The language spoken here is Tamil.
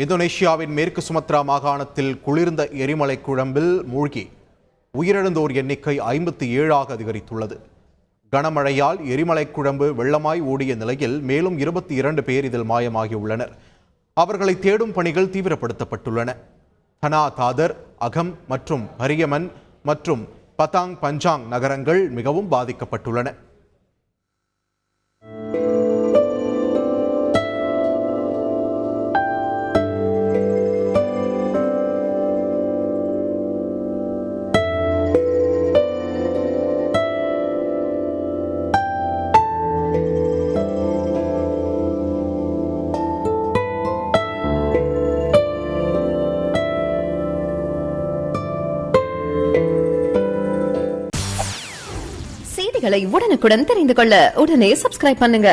இந்தோனேஷியாவின் மேற்கு சுமத்ரா மாகாணத்தில் குளிர்ந்த எரிமலை குழம்பில் மூழ்கி உயிரிழந்தோர் எண்ணிக்கை 57ஆக அதிகரித்துள்ளது. கனமழையால் எரிமலை குழம்பு வெள்ளமாய் ஓடிய நிலையில் மேலும் 22 பேர் இதில் மாயமாகியுள்ளனர். அவர்களை தேடும் பணிகள் தீவிரப்படுத்தப்பட்டுள்ளன. தனா தாதர், அகம் மற்றும் பரியமன் மற்றும் பதாங் பஞ்சாங் நகரங்கள் மிகவும் பாதிக்கப்பட்டுள்ளன. செய்திகளை உடனுக்குடன் தெரிந்து கொள்ள உடனே சப்ஸ்கிரைப் பண்ணுங்க.